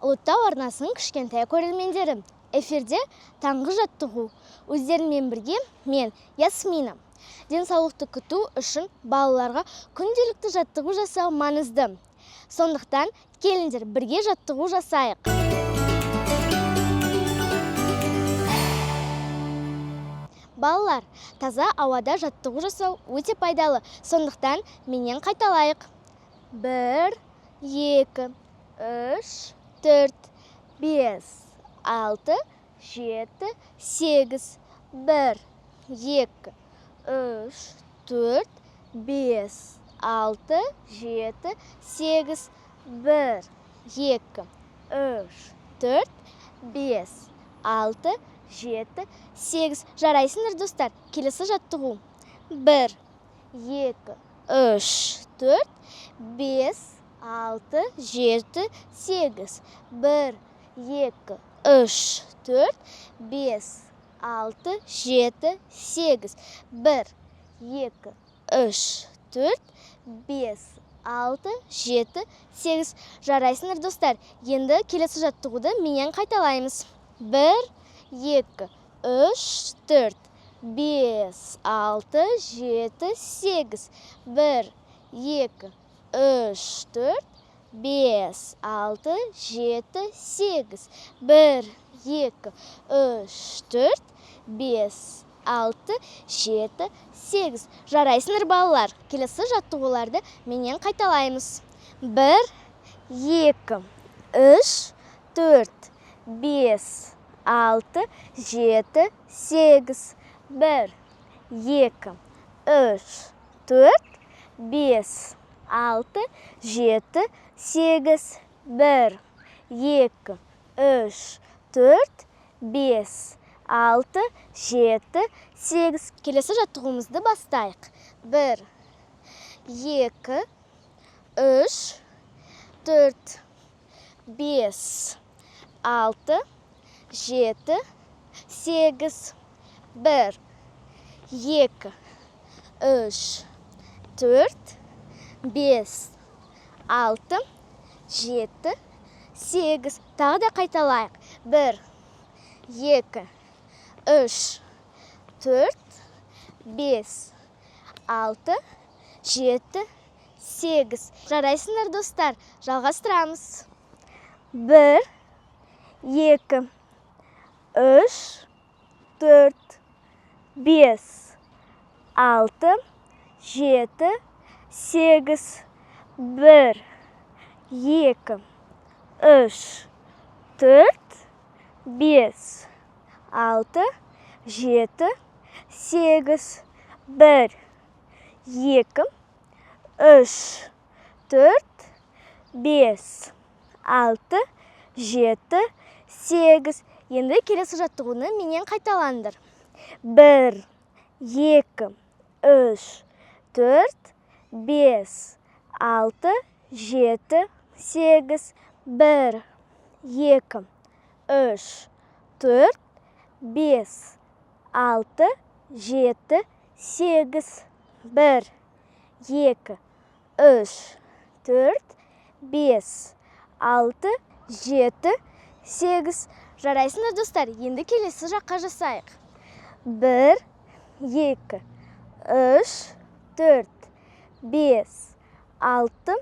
Ұлыттау арнасының кішкентай көрермендері. Эфирде таңғы жаттығу. Өздеріңмен бірге мен Ясмина. Денсаулықты күту үшін балаларға күнделікті жаттығу жасау маңызды. Сондықтан келіңдер бірге жаттығу жасайық. Балалар, таза ауада жаттығу жасау өте пайдалы. Сондықтан менен қайталайық. 1, 2, 3, 4, 5, 6, 7, 8, 1, 2, 3, 4, 5, 6, 7, 8, 1, 2, 3, 4, 5, 6, 7, 8. Жарайсыңдар, достар. Келесі жаттығу. 1, 2, 3, 4, 5, 6, 7, 8. 1, 2, 3, 4, 5, 6, 7, 8. 1, 2, 3, 4, 5, 6, 7, 8. Жарайсыңдар, достар. Енді келесі жаттығуды менен қайталаймыз. 1, 2, 3, 4, 5, 6, 7, 8. 1, 2, 3, 4, 5, 6, 7, 8. 1, 2, 3, 4, 5, 6, 7, 8. Жарайсыңдар, балалар. Келесі жаттығуларды менен қайталаймыз. 1, 2, 3, 4, 5, 6, 7, 8. 1, 2, 3, 4, 5, 6, 7, 8. 1, 2, 3, 4, 5, 6, 7, 8. Келесі жаттығуымызды бастайық. 1, 2, 3, 4, 5, 6, 7, 8. 1, 2, 3, 4, 5, 6, 7, 8. Тағы да қайталайық. 1, 2, 3, 4, 5, 6, 7, 8. Жарайсыңдар, достар. Жалғастырамыз. 1, 2, 3, 4, 5, 6, 7, 8. 1, 2, 3, 4, 5, 6, 7, 8. 1, 2, 3, 4, 5, 6, 7, 8. Енді келесі жаттығуны менен қайталаңдар. 1, 2, 3, 4, 5, 6, 7, 8. 1, 2, 3, 4, 5, 6, 7, 8. 1, 2, 3, 4, 5, 6, 7, 8. Жарайсыңдар, достар. Енді келесі жаққа жасайық. 1, 2, 3, 4, 5, 6,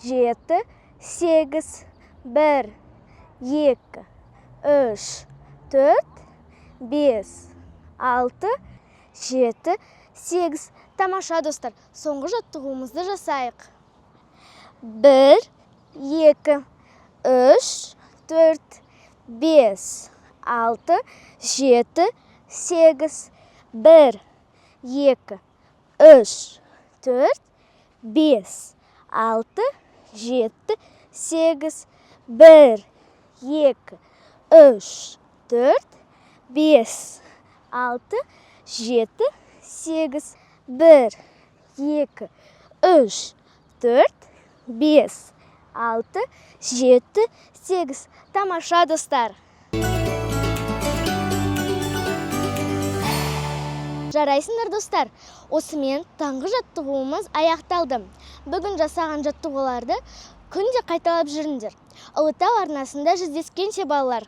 7, 8. 1, 2, 3, 4, 5, 6, 7, 8. Тамаша, достар. Соңғы жаттығуымызды жасайық. 1, 2, 3, 4, 5, 6, 7, 8. 1, 2, 3, 4, 5, 6, 7, 8. 1, 2, 3, 4, 5, 6, 7, 8. 1, 2, 3, 4, 5, 6, 7, 8. Тамаша, достар. Жарайсыңдар, достар. Осымен таңғы жаттығуымыз аяқталды. Бүгін жасаған жаттығуларды күнде қайталап жүріңдер. Ұлытау арнасында жүздескенше балалар.